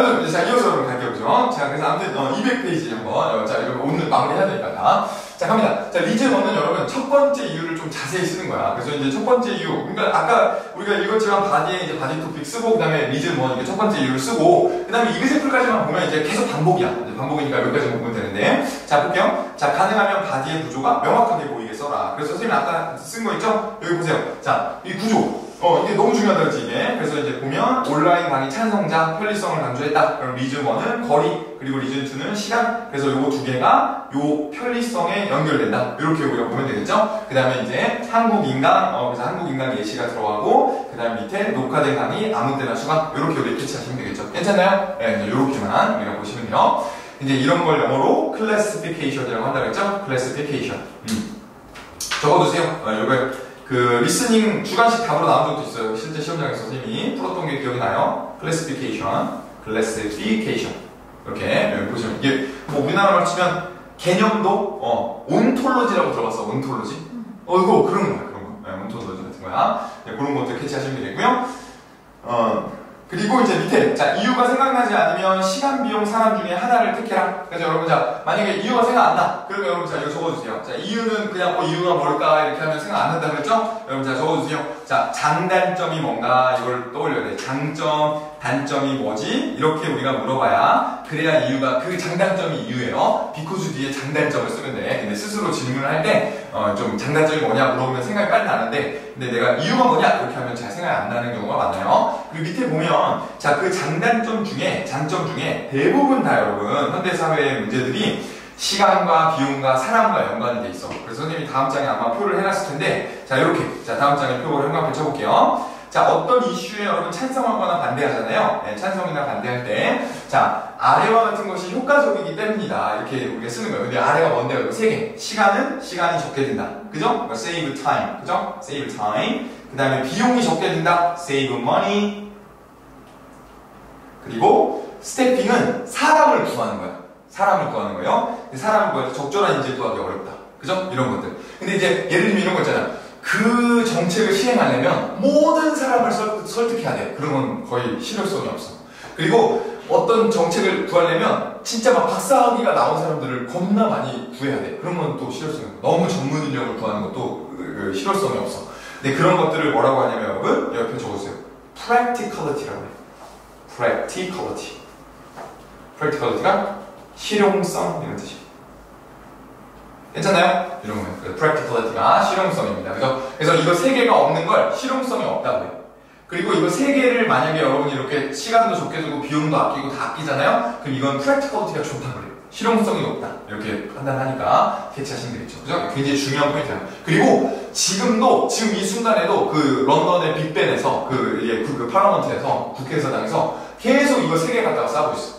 아무튼 자 이어서 여러분 갈게요. 그죠? 자 그래서 아무튼 200페이지 한번 자 이거 오늘 마무리해야 되니까 자 갑니다. 자 리즌 1은 여러분 첫 번째 이유를 좀 자세히 쓰는 거야. 그래서 이제 첫 번째 이유 그러니까 아까 우리가 읽었지만 바디에 이제 바디 토픽 쓰고 그다음에 리즌 1 이게 첫 번째 이유를 쓰고 그다음에 이그제플까지만 보면 이제 계속 반복이야. 이제 반복이니까 여기까지만 보면 되는데 자 볼게요. 자 가능하면 바디의 구조가 명확하게 보이게 써라. 그래서 선생님 아까 쓴 거 있죠? 여기 보세요. 자 이 구조 이게 너무 중요하다 그랬지 이게. 그래서 이제 보면 온라인 강의 찬성자 편리성을 강조했다. 그럼 리즌 1은 거리 그리고 리즌 2는 시간. 그래서 요거 두 개가 요 편리성에 연결된다. 이렇게 우리가 보면 되겠죠. 그 다음에 이제 한국인강 그래서 한국인강 예시가 들어가고 그 다음 밑에 녹화된 강의 아무 때나 수강 이렇게 우리 캐치하시면 되겠죠. 괜찮나요? 네, 이제 요렇게만 우리가 보시면 돼요. 이제 이런 걸 영어로 클래시피케이션이라고 한다고 했죠. 클래시피케이션. 적어두세요. 요거 그 리스닝 주관식 답으로 나온 적도 있어요. 실제 시험장에서 선생님이 풀었던 게 기억이 나요. 클래시피케이션, 클래시피케이션 이렇게 보시면 이게 뭐 우리나라로 치면 개념도 온톨로지라고 들어봤어. 온톨로지? 이거 그런 거야. 그런 거. 네, 온톨로지 같은 거야. 네, 그런 것들 캐치하시면 되겠고요. 그리고 이제 밑에 자 이유가 생각나지 않으면 시간, 비용, 사람 중에 하나를 택해라. 그래서 여러분 자 만약에 이유가 생각 안 나. 그러면 여러분 자 이거 적어주세요. 자 이유는 그냥 이유가 뭘까 이렇게 하면 생각 안 난다 그랬죠? 여러분 자 적어주세요. 자 장단점이 뭔가 이걸 떠올려야 돼. 장점, 단점이 뭐지? 이렇게 우리가 물어봐야 그래야 이유가 그 장단점이 이유예요. because 뒤에 장단점을 쓰면 돼. 근데 스스로 질문을 할 때 좀 장단점이 뭐냐 물어보면 생각이 빨리 나는데 근데 내가 이유가 뭐냐 이렇게 하면 잘 생각이 안 나는 경우가 많아요. 그리고 밑에 보면 자 그 장단점 중에 장점 중에 대부분 다 여러분 현대사회의 문제들이 시간과 비용과 사람과 연관이 돼 있어. 그래서 선생님이 다음 장에 아마 표를 해놨을 텐데 자 이렇게 자 다음 장에 표를 한번 펼쳐볼게요. 자 어떤 이슈에 여러분 찬성하거나 반대하잖아요. 네, 찬성이나 반대할 때 자 아래와 같은 것이 효과적이기 때문이다 이렇게 우리가 쓰는 거예요. 근데 아래가 뭔데요? 세 개. 시간이 적게 든다. 그죠? save time. 그죠? save time. 그 다음에 비용이 적게 든다. save money. 그리고 스태핑은 사람을 구하는 거야. 사람을 구하는 거예요. 사람을 구할 때 적절한 인재 구하기 어렵다. 그죠? 이런 것들. 근데 이제 예를 들면 이런 거 있잖아. 그 정책을 시행하려면 모든 사람을 설득해야 돼. 그러면 거의 실효성이 없어. 그리고 어떤 정책을 구하려면 진짜 막 박사학위가 나온 사람들을 겁나 많이 구해야 돼. 그러면 또 실효성이 없어. 너무 전문 인력을 구하는 것도 실효성이 없어. 근데 그런 것들을 뭐라고 하냐면 여러분 옆에 적어주세요. practicality라고 해요. practicality. practicality가 실용성 이런 뜻이에요. 괜찮나요? 이런 거예요. practicality가 실용성입니다. 그래서 이거 세 개가 없는 걸 실용성이 없다고 해요. 그리고 이거 세 개를 만약에 여러분이 이렇게 시간도 적게 주고 비용도 아끼고 다 아끼잖아요? 그럼 이건 practicality가 좋다고 그래요. 실용성이 높다. 이렇게 판단하니까 캐치하시면 되겠죠. 그죠? 굉장히 중요한 포인트예요. 그리고 지금 이 순간에도 그 런던의 빅벤에서 그 파라먼트에서 국회의사당에서 계속 이거 세 개 갖다가 싸우고 있어.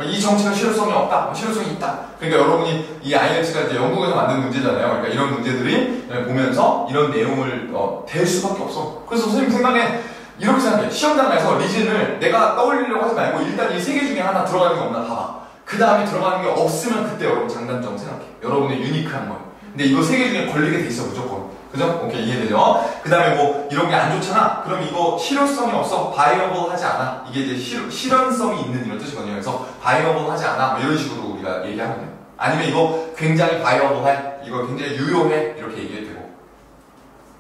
이 정책은 실효성이 없다, 실효성이 있다. 그러니까 여러분이 이 IELTS가 이제 영국에서 만든 문제잖아요. 그러니까 이런 문제들이 보면서 이런 내용을 댈 수밖에 없어. 그래서 선생님 생각에 이렇게 생각해. 시험장에서 리즌을 내가 떠올리려고 하지 말고 일단 이 세 개 중에 하나 들어가는 게 없나 봐봐. 그 다음에 들어가는 게 없으면 그때 여러분 장단점 생각해. 여러분의 유니크한 거예요. 근데 이거 세 개 중에 걸리게 돼 있어 무조건. 그죠? 오케이 이해되죠? 그 다음에 뭐 이런 게 안 좋잖아? 그럼 이거 실효성이 없어. viable 하지 않아. 이게 이제 실현성이 있는 이런 뜻이거든요. 그래서 viable 하지 않아. 뭐 이런 식으로 우리가 얘기하면 돼요. 아니면 이거 굉장히 viable 해. 이거 굉장히 유효해. 이렇게 얘기해도 되고.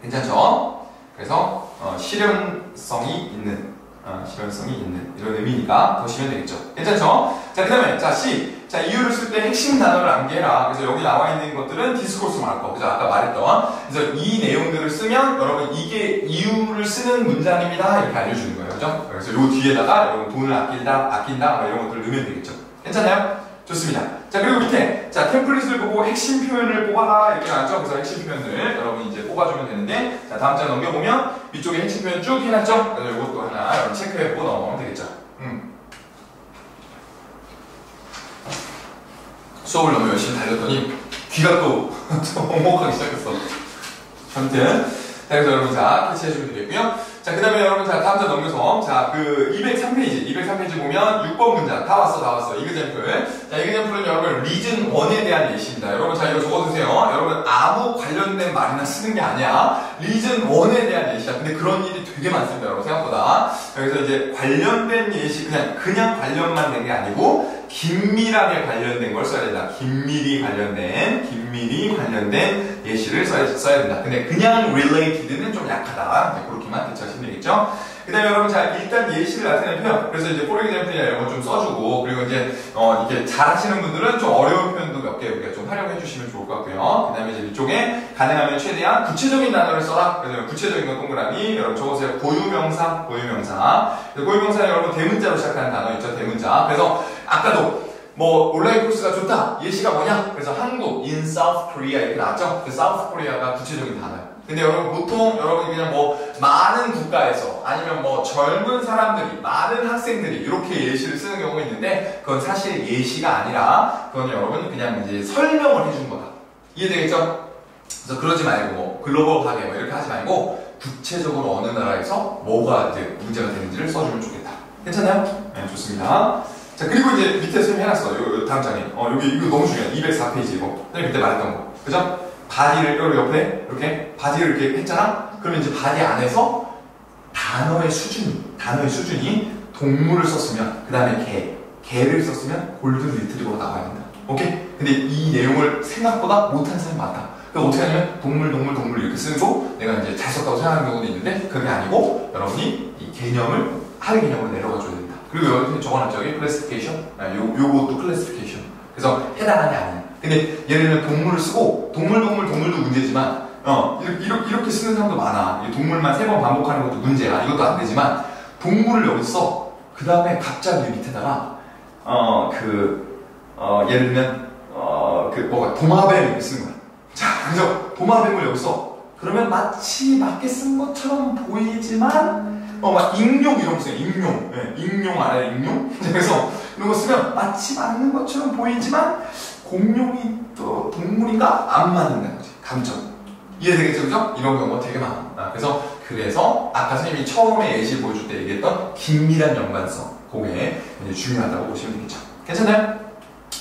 괜찮죠? 그래서 실현성이 있는 이런 의미니까 보시면 되겠죠. 괜찮죠? 자, 그 다음에 자 C. 자, 이유를 쓸 때 핵심 단어를 암기해라. 그래서 여기 나와 있는 것들은 디스코스 마커. 그죠? 아까 말했던. 그래서 이 내용들을 쓰면 여러분 이게 이유를 쓰는 문장입니다. 이렇게 알려주는 거예요. 그죠? 그래서 요 뒤에다가 여러분 돈을 아낀다 이런 것들을 넣으면 되겠죠. 괜찮나요? 좋습니다. 자, 그리고 밑에 자 템플릿을 보고 핵심 표현을 뽑아라 이렇게 나왔죠. 그래서 핵심 표현을 여러분 이제 뽑아주면 되는데 자 다음 장 넘겨보면 위쪽에 핵심 표현 쭉 해놨죠. 그래서 이것도 하나 여러분 체크해보고 넘어가면 되겠죠. 수업을 너무 열심히 달렸더니 귀가 또 먹먹하기 시작했어. 아무튼 자, 그래서 여러분 자 캐치해주면 되겠고요. 자, 그 다음에 여러분 자 다음 장 넘겨서 자 그 203페이지 보면 6번 문장 다 왔어. 이그젠플. 자, 이그젠플은 여러분 리즌 1에 대한 예시입니다. 여러분 자 이거 적어두세요. 여러분 아무 관련된 말이나 쓰는 게 아니야. 리즌 1에 대한 예시야. 근데 그런 일이 되게 되게 많습니다, 여러분, 생각보다. 여기서 이제 관련된 예시, 그냥 관련만 된 게 아니고, 긴밀하게 관련된 걸 써야 된다. 긴밀히 관련된 예시를 써야 된다. 근데 그냥 related는 좀 약하다. 그렇게만 대처하시면 되겠죠? 그 다음에 여러분, 자, 일단 예시를 나타내는 표현. 그래서 이제 for example이나 이런 거 좀 써주고, 그리고 이제, 이렇게 잘하시는 분들은 좀 어려운 표현도 몇 개 우리가 좀 활용해 주시면 좋을 것 같고요. 그 다음에 이제 이쪽에 가능하면 최대한 구체적인 단어를 써라. 그래서 구체적인 건 동그라미. 여러분 적으세요. 고유명사. 고유명사는 여러분 대문자로 시작하는 단어 있죠? 대문자. 그래서 아까도 뭐 온라인 코र्스가 좋다. 예시가 뭐냐? 그래서 한국, in South Korea 이렇게 나왔죠? 그 South Korea가 구체적인 단어예요. 근데 여러분 보통 여러분이 그냥 뭐 많은 국가에서 아니면 뭐 젊은 사람들이 많은 학생들이 이렇게 예시를 쓰는 경우가 있는데 그건 사실 예시가 아니라 그건 여러분 그냥 이제 설명을 해준 거다. 이해되겠죠? 그래서 그러지 말고 뭐 글로벌하게 뭐 이렇게 하지 말고 구체적으로 어느 나라에서 뭐가 이제 문제가 되는지를 써주면 좋겠다. 괜찮나요? 네, 좋습니다. 자, 그리고 이제 밑에 설명해놨어. 요 다음 장에. 여기 이거 너무 중요해. 204페이지 이거. 선생님 그때 말했던 거. 그죠? 바디를 여기 옆에 이렇게 바디를 이렇게 했잖아? 그러면 이제 바디 안에서 단어의 수준이 동물을 썼으면 그 다음에 개를 썼으면 골든 리트리버가 나와야 된다. 오케이? 근데 이 내용을 생각보다 못한 사람이 많다. 그래서 어떻게 하냐면 동물 이렇게 쓰고 내가 이제 잘 썼다고 생각하는 경우도 있는데 그게 아니고 여러분이 이 개념을 하위 개념으로 내려가 줘야 된다. 그리고 여기 적어놨죠. 여기 클래시피케이션. 요것도 클래시피케이션. 그래서 해당하냐 아니냐. 근데 예를 들면 동물을 쓰고 동물도 문제지만 이렇게 쓰는 사람도 많아. 동물만 3번 반복하는 것도 문제야. 이것도 안 되지만 동물을 여기 써. 그 다음에 갑자기 밑에다가 예를 들면 도마뱀 이렇게 쓰는 거야. 자, 그래서 도마뱀을 여기 써. 그러면 마치 맞게 쓴 것처럼 보이지만 막 익룡 이런 거 써요. 익룡. 네, 익룡 알아요? 익룡? 그래서 이런 거 쓰면 마치 맞는 것처럼 보이지만 공룡이 또 동물인가? 안 맞는다는 거지. 감점. 이해되겠죠? 그죠? 이런 경우가 되게 많아. 그래서 아까 선생님이 처음에 예시 보여줄 때 얘기했던 긴밀한 연관성. 그게 이제 중요하다고 보시면 되겠죠. 괜찮나요?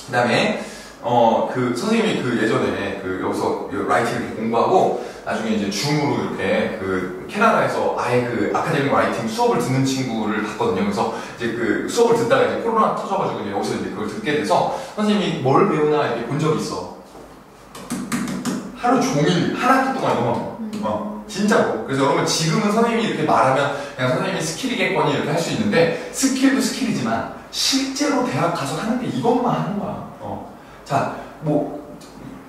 그 다음에 선생님이 예전에 여기서 라이팅 이렇게 공부하고 나중에 이제 줌으로 이렇게 캐나다에서 아예 아카데믹 라이팅 수업을 듣는 친구를 봤거든요. 그래서 이제 수업을 듣다가 이제 코로나 터져가지고 이제 여기서 이제 그걸 듣게 돼서 선생님이 뭘 배우나 이렇게 본 적이 있어. 하루 종일 한 학기 동안 이거만 진짜로. 그래서 여러분 지금은 선생님이 이렇게 말하면 그냥 선생님이 스킬이겠거니 이렇게 할 수 있는데 스킬도 스킬이지만 실제로 대학 가서 하는 게 이것만 하는 거야. 자,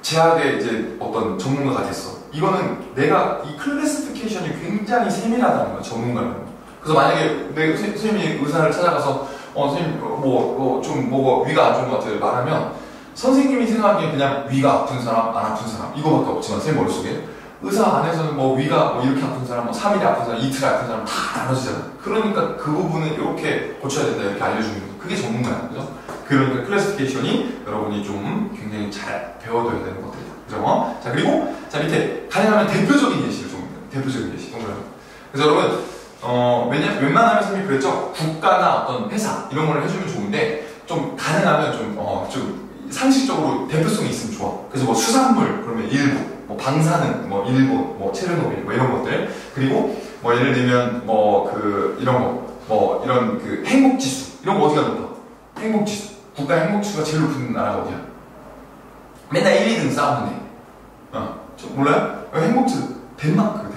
제약의 이제 어떤 전문가가 됐어. 이거는 내가 이 클래시피케이션이 굉장히 세밀하다는 거야, 전문가는. 그래서 만약에 내 선생님이 의사를 찾아가서 선생님 좀 위가 안 좋은 것 같아요 말하면 선생님이 생각하기엔 그냥 위가 아픈 사람, 안 아픈 사람 이거밖에 없지만 선생님 머릿속에 의사 안에서는 위가 이렇게 아픈 사람, 3일에 아픈 사람, 이틀에 아픈 사람 다 나눠지잖아. 그러니까 그 부분을 이렇게 고쳐야 된다 이렇게 알려주는 거. 그게 전문가야, 그죠? 그러니까 클래시피케이션이 여러분이 좀 굉장히 잘 배워둬야 되는 것들이다. 그죠? 자, 그리고 밑에 가능하면 대표적인 예시를 좀 대표적인 예시 동그라미. 그래서 여러분 웬만하면 선생님이 그랬죠. 국가나 어떤 회사 이런 걸 해주면 좋은데 좀 가능하면 좀 상식적으로 대표성이 있으면 좋아. 그래서 수산물 그러면 일부, 방사능 일본, 체르노빌 이런 것들. 그리고 예를 들면 이런 거 이런 행복지수 이런 거 어디가 높아? 행복지수. 국가 행복지수가 제일 높은 나라가 어디야? 맨날 1, 2등 싸우는데. 몰라요? 행복지수. 덴마크.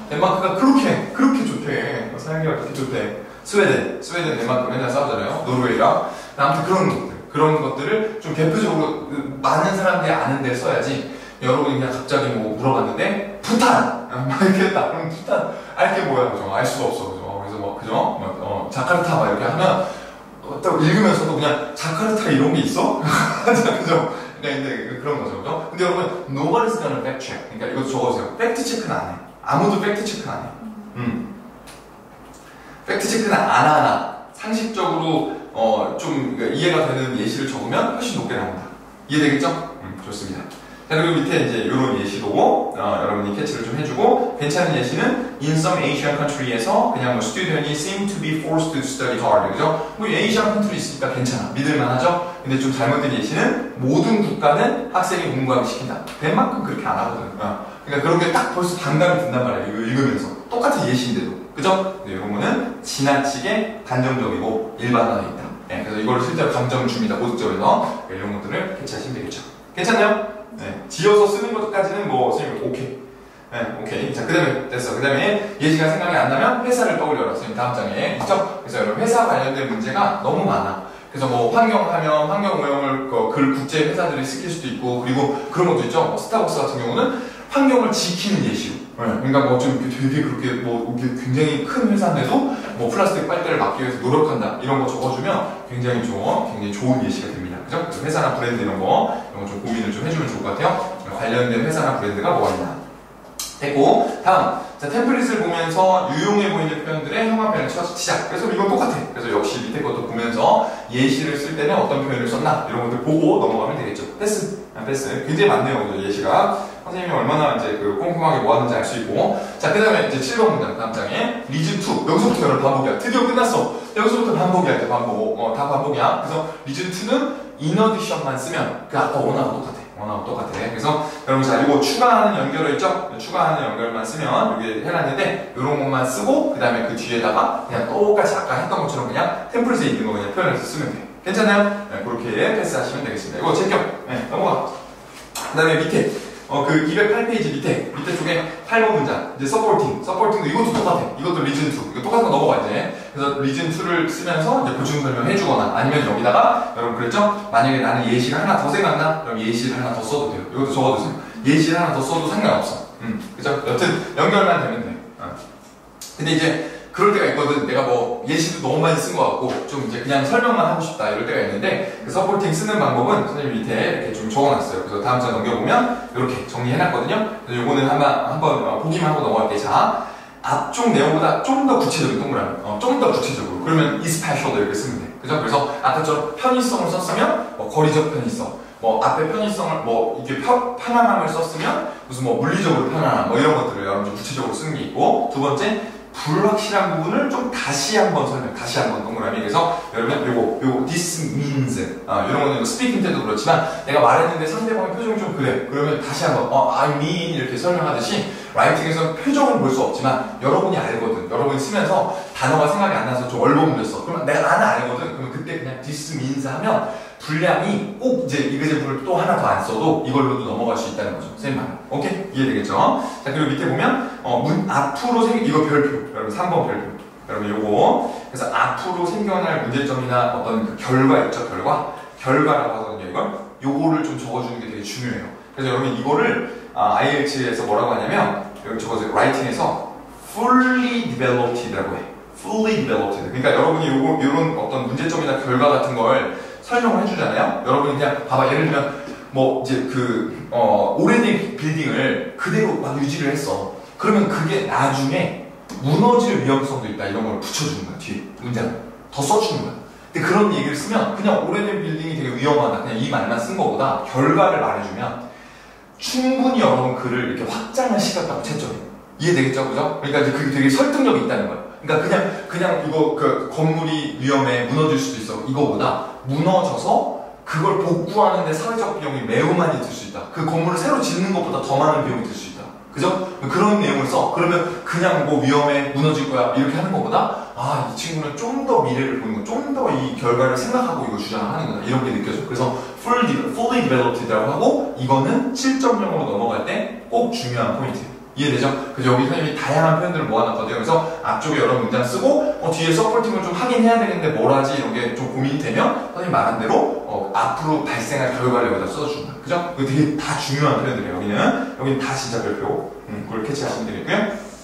덴마크가 그렇게 좋대. 살기가 그렇게 좋대. 스웨덴, 덴마크 맨날 싸우잖아요. 노르웨이랑. 아무튼 그런 것들을 좀 대표적으로 많은 사람들이 아는 데 써야지. 여러분이 그냥 갑자기 물어봤는데, 부탄! 이렇게 했다. 그럼 부탄, 알 게 뭐야, 그죠? 알 수가 없어, 그죠? 그래서 자카르타 이렇게 하면, 딱 읽으면서도 그냥 자카르타 이런 게 있어? 그죠? 근데 그런 거죠, 그죠? 근데 여러분, nobody's gonna fact check. 그러니까 이거 적어주세요. 팩트 체크는 안 해. 아무도 팩트 체크는 안 해. 팩트 체크는 안 하나. 상식적으로 좀 이해가 되는 예시를 적으면 훨씬 높게 나온다. 이해되겠죠? 좋습니다. 자, 그리고 밑에 이제 이런 예시도 여러분이 캐치를 좀 해주고 괜찮은 예시는 in some Asian country에서 그냥 student이 seem to be forced to study hard. 그죠? Asian country 있으니까 괜찮아. 믿을만하죠? 근데 좀 잘못된 예시는 모든 국가는 학생이 공부하기 시킨다. 덴마크는 그렇게 안 하거든. 그러니까 그런 게 딱 벌써 반감이 든단 말이야. 이거 읽으면서. 똑같은 예시인데도. 그죠? 네, 이런 거는 지나치게 단정적이고 일반화되어 있다. 네, 그래서 이걸 실제로 감점을 줍니다. 고득점에서. 네, 이런 것들을 캐치하시면 되겠죠. 괜찮나요? 네, 지어서 쓰는 것까지는 뭐 선생님 오케이. 네, 오케이. 자, 그 다음에 됐어. 그 다음에 예시가 생각이 안 나면 회사를 떠올려라. 선생님 다음 장에 있죠? 그래서 여러분 회사 관련된 문제가 너무 많아. 그래서 뭐 환경하면 환경오염을 글 국제 회사들이 시킬 수도 있고, 그리고 그런 것도 있죠. 뭐 스타벅스 같은 경우는 환경을 지키는 예시로. 네, 그러니까 뭐 좀 되게 그렇게 뭐 굉장히 큰 회사인데도 뭐 플라스틱 빨대를 막기 위해서 노력한다 이런 거 적어주면 굉장히 좋은 예시가 됩니다. 그죠? 회사나 브랜드 이런 거 좀 고민을 좀 해주면 좋을 것 같아요. 관련된 회사나 브랜드가 뭐가 있나. 됐고, 다음. 자, 템플릿을 보면서 유용해 보이는 표현들의 형광펜을 쳐서 시작. 그래서 이건 똑같아. 그래서 역시 밑에 것도 보면서 예시를 쓸 때는 어떤 표현을 썼나 이런 것들 보고 넘어가면 되겠죠. 패스. 패스. 굉장히 많네요. 예시가. 선생님이 얼마나 이제 꼼꼼하게 뭐 하는지 알 수 있고. 자, 그 다음에 이제 7번 문장 다음 장에 리즌2. 여기서부터 여러분 반복이야. 드디어 끝났어. 여기서부터 반복이야. 이제 반복. 다 반복이야. 그래서 리즌2는 인어디션만 쓰면 그 아까 원하고 똑같아. 그래서 여러분 자 이거 추가하는 연결어 있죠? 추가하는 연결만 쓰면 이게 해놨는데 이런 것만 쓰고 그 다음에 그 뒤에다가 그냥 똑같이 아까 했던 것처럼 그냥 템플릿에 있는 거 그냥 표현해서 쓰면 돼요. 괜찮나요? 네, 그렇게 패스하시면 되겠습니다. 이거 제껴. 네, 넘어가. 그 다음에 밑에 그 208페이지 밑에 쪽에 8번 문장 이제 서포팅도 이것도 똑같아. 이것도 리즌2 이거 똑같은 거 넘어가 이제. 그래서 리즌2를 쓰면서 이제 보충 설명해 주거나 아니면 여기다가 여러분 그랬죠? 만약에 나는 예시가 하나 더 생각나? 그럼 예시를 하나 더 써도 돼요. 이것도 적어두세요. 예시를 하나 더 써도 상관없어. 그죠? 여튼 연결만 되면 돼. 근데 이제 그럴 때가 있거든. 내가 뭐 예시도 너무 많이 쓴 것 같고 좀 이제 그냥 설명만 하고 싶다 이럴 때가 있는데 그 서포팅 쓰는 방법은 선생님 밑에 이렇게 좀 적어놨어요. 그래서 다음 장 넘겨보면 이렇게 정리해놨거든요. 그래서 요거는 한번 보기만 하고 넘어갈게요. 자, 앞쪽 내용보다 좀 더 구체적인 동그라미, 좀 더 구체적으로. 그러면 especially 이렇게 쓰면 돼. 그죠? 그래서 아까처럼 편의성을 썼으면 뭐 거리적 편의성, 뭐 앞에 편의성을 뭐 이게 편안함을 썼으면 무슨 뭐 물리적으로 편안함 뭐 이런 것들을 여러분 좀 구체적으로 쓰는 게 있고, 두 번째 불확실한 부분을 좀 다시 한번 동그라미. 그래서 여러분 요거 this means 이런 거는 스피킹 때도 그렇지만 내가 말했는데 상대방의 표정이 좀 그래. 그러면 다시 한번 I mean 이렇게 설명하듯이 라이팅에서 표정을 볼 수 없지만 여러분이 알거든. 여러분이 쓰면서 단어가 생각이 안 나서 좀 얼버무렸어. 그러면 나는 알거든. 그러면 그때 그냥 this means 하면 분량이 꼭 이제 이그제플을 또 하나 더 안 써도 이걸로도 넘어갈 수 있다는 거죠. 선생님 말. 오케이? 이해되겠죠? 자, 그리고 밑에 보면 문 앞으로 이거 별표. 여러분 3번 별표. 여러분 요거. 그래서 앞으로 생겨날 문제점이나 어떤 그 결과 있죠? 결과라고 하거든요. 이걸. 요거를 좀 적어주는 게 되게 중요해요. 그래서 여러분 이거를 IELTS에서 뭐라고 하냐면 여기 적어서 라이팅에서 fully developed라고 해. fully developed. 그러니까 여러분이 요런 어떤 문제점이나 결과 같은 걸 설명을 해주잖아요. 여러분이 그냥 봐봐. 예를 들면 뭐 이제 오래된 빌딩을 그대로 막 유지를 했어. 그러면 그게 나중에 무너질 위험성도 있다. 이런 걸 붙여주는 거야. 뒤에 문장 더 써주는 거야. 근데 그런 얘기를 쓰면 그냥 오래된 빌딩이 되게 위험하다. 그냥 이 말만 쓴 거보다 결과를 말해주면 충분히 여러분 글을 이렇게 확장할 시각하고 채점해. 이해되겠죠? 그죠? 그러니까 이제 그게 되게 설득력이 있다는 거야. 그러니까 그냥 이거 건물이 위험해 무너질 수도 있어. 이거보다 무너져서 그걸 복구하는데 사회적 비용이 매우 많이 들 수 있다. 그 건물을 새로 짓는 것보다 더 많은 비용이 들 수 있다. 그죠? 그런 내용을 써. 그러면 그냥 뭐 위험해 무너질 거야 이렇게 하는 것보다 이 친구는 좀 더 미래를 보는 거, 좀 더 이 결과를 생각하고 이거 주장을 하는구나 이런 게 느껴져. 그래서 fully developed라고 하고 이거는 7.0으로 넘어갈 때 꼭 중요한 포인트예요. 이해되죠? 그래서 여기 선생님이 다양한 표현들을 모아놨거든요. 그래서 앞쪽에 여러 문장 쓰고 뒤에 서포팅을 좀 하긴 해야 되는데 뭘 하지 이런 게 좀 고민이 되면 선생님 말한 대로 앞으로 발생할 결과를 여기다 써준다. 그죠? 이거 되게 다 중요한 표현들이에요. 여기는 다 진짜 별표. 그걸 캐치하시면 되겠고요.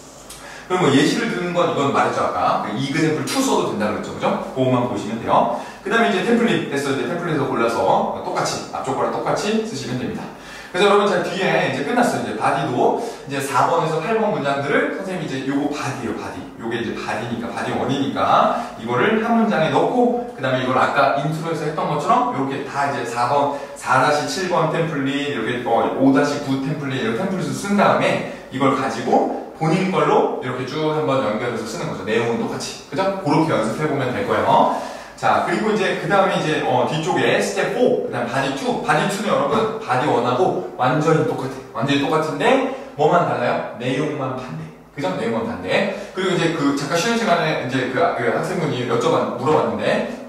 그리고 뭐 예시를 드는 건 이건 말했죠 아까 이그젠플 2 써도 된다고 그랬죠. 그죠? 그거만 보시면 돼요. 그 다음에 이제 템플릿 됐어. 이제 템플릿에서 골라서 똑같이 앞쪽 거랑 똑같이 쓰시면 됩니다. 그래서 여러분 자 뒤에 이제 끝났어요. 이제 바디도 이제 4번에서 8번 문장들을 선생님이 이제 요거 바디예요. 요게 이제 바디니까 바디 원이니까 이거를 한 문장에 넣고 그 다음에 이걸 아까 인트로에서 했던 것처럼 이렇게 다 이제 4번 4-7번 템플릿 이렇게 5-9 템플릿 이런 템플릿을 쓴 다음에 이걸 가지고 본인 걸로 이렇게 쭉 한번 연결해서 쓰는 거죠. 내용은 똑같이. 그죠? 그렇게 연습해보면 될 거예요. 자, 그리고 이제 그 다음에 이제 뒤쪽에 스텝 4, 그 다음 바디 2. 바디 2는 여러분 바디 1하고 완전히 똑같아. 완전히 똑같은데 뭐만 달라요? 내용만 반대. 그죠? 내용은 반대. 그리고 이제 그 잠깐 쉬는 시간에 이제 그 학생분이 물어봤는데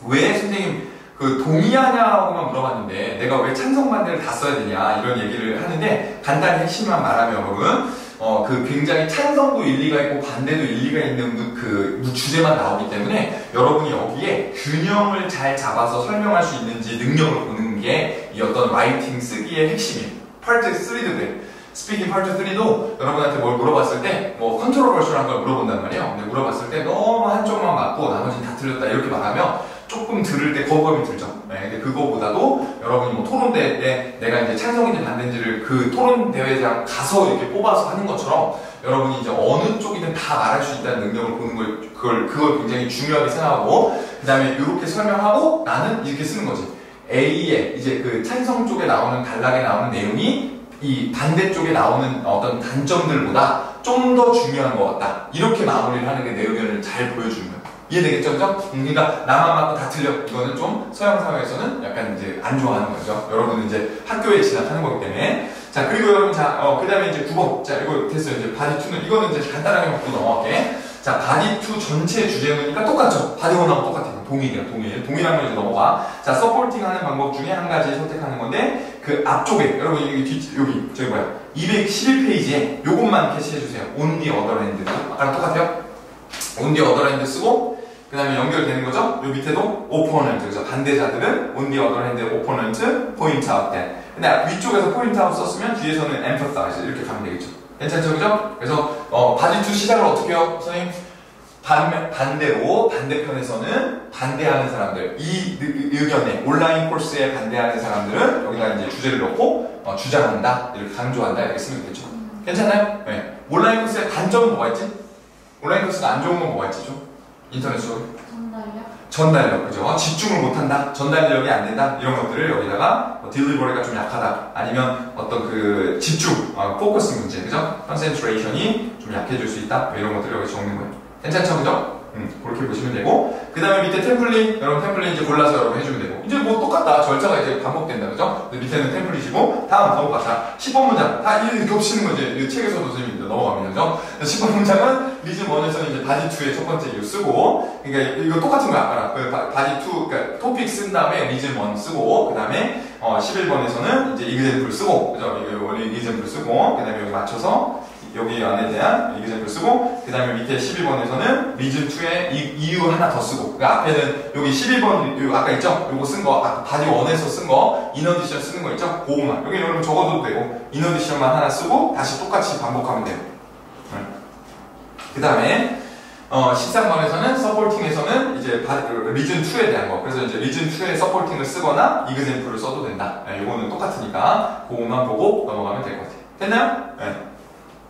왜 선생님 그 동의하냐고만 물어봤는데 내가 왜 찬성 반대를 다 써야 되냐 이런 얘기를 하는데 간단히 핵심만 말하면 여러분 그 굉장히 찬성도 일리가 있고 반대도 일리가 있는 그 주제만 나오기 때문에 여러분이 여기에 균형을 잘 잡아서 설명할 수 있는지 능력을 보는 게 이 어떤 라이팅 쓰기의 핵심이에요. 파트 3도 그래. 스피킹 파트 3도 여러분한테 뭘 물어봤을 때 뭐 컨트로버셜한 걸 물어본단 말이에요. 근데 물어봤을 때 너무 한쪽만 맞고 나머지는 다 틀렸다 이렇게 말하면 조금 들을 때 거부감이 들죠. 네, 근데 그거보다도 여러분이 뭐 토론대회 때 내가 이제 찬성인지 반대인지를 그 토론대회장 가서 이렇게 뽑아서 하는 것처럼 여러분이 이제 어느 쪽이든 다 말할 수 있다는 능력을 보는 걸, 그걸 굉장히 중요하게 생각하고, 그 다음에 이렇게 설명하고 나는 이렇게 쓰는 거지. A에 이제 그 찬성 쪽에 나오는 단락에 나오는 내용이 이 반대쪽에 나오는 어떤 단점들보다 좀 더 중요한 것 같다. 이렇게 마무리를 하는 게 내 의견을 잘 보여주는 거야. 이해되겠죠? 그죠? 그러니까 나만 맞고 다 틀려. 이거는 좀 서양 사회에서는 약간 이제 안 좋아하는 거죠. 여러분은 이제 학교에 진학하는 거기 때문에. 자, 그리고 여러분, 그 다음에 이제 9번. 자, 이거 됐어요. 이제 바디 2는, 이거는 이제 간단하게 먹고 넘어갈게. 자, 바디 2 전체 주제문이니까 똑같죠? 바디 1하고 똑같아요. 동일이야. 동일하면 이제 넘어가. 자, 서포팅 하는 방법 중에 한 가지 선택하는 건데, 그 앞쪽에, 여러분, 저기 뭐야. 211페이지에 요것만 캐치해주세요. On the other hand. 아까랑 똑같아요? On the other hand 쓰고, 그 다음에 연결되는 거죠? 요 밑에도 opponent. 그래서 반대자들은 on the other hand, opponent, point out that. 근데 위쪽에서 point out 썼으면 뒤에서는 emphasize. 이렇게 가면 되겠죠. 괜찮죠? 그죠? 그래서, 바디 2 시작을 어떻게 해요? 선생님? 반대로 반대편에서는 반대하는 사람들 이 의견에 온라인 코र्스에 반대하는 사람들은 여기다 이제 주제를 넣고 주장한다 이렇게 강조한다 이렇게 쓰면 되겠죠. 괜찮나요? 네. 온라인 코र्스의 단점은 뭐가 있지? 온라인 코र्스가 안 좋은 건 뭐가 있지 좀? 인터넷 수업 전달력 그죠? 집중을 못한다 전달력이 안 된다 이런 것들을 여기다가 딜리버리가 좀 약하다 아니면 어떤 그 집중 포커스 문제 그죠? 컨센트레이션이 좀 약해질 수 있다 이런 것들을 여기 적는 거예요. 괜찮죠? 그죠? 그렇게 보시면 되고 그 다음에 밑에 템플릿 여러분 템플릿 이제 골라서 여러분 해주면 되고 이제 뭐 똑같다 절차가 이제 반복된다 그죠? 밑에는 템플릿이고 다음 넘어가자 10번 문장 다 이렇게 겹치는 거지 이 책에서도 선생님이 넘어가면 되죠? 10번 문장은 리즌 1에서는 이제 바디 2의 첫 번째 이유 쓰고 그러니까 이거 똑같은 거야 아까랑 그 바디 2 그러니까 토픽 쓴 다음에 리즌 1 쓰고 그 다음에 11번에서는 이제 이그젠플 쓰고 그죠? 이거 원래 이그젠플 쓰고 그 다음에 여기 맞춰서 여기 안에 대한 이그젠플 쓰고 그 다음에 밑에 12번에서는 리즌 2의 이유 하나 더 쓰고 그 앞에는 여기 12번 아까 있죠? 요거 쓴 거 아까 바디 1에서 쓴 거 인어디션 쓰는 거 있죠? 그거만 여기 여러분 적어도 되고 인어디션만 하나 쓰고 다시 똑같이 반복하면 돼요. 그 다음에 13번에서는 서포팅에서는 이제 리즌 2에 대한 거 그래서 이제 리즌 2의 서포팅을 쓰거나 이그젠플을 써도 된다. 이거는 똑같으니까 그거만 보고 넘어가면 될 것 같아요. 됐나요? 네.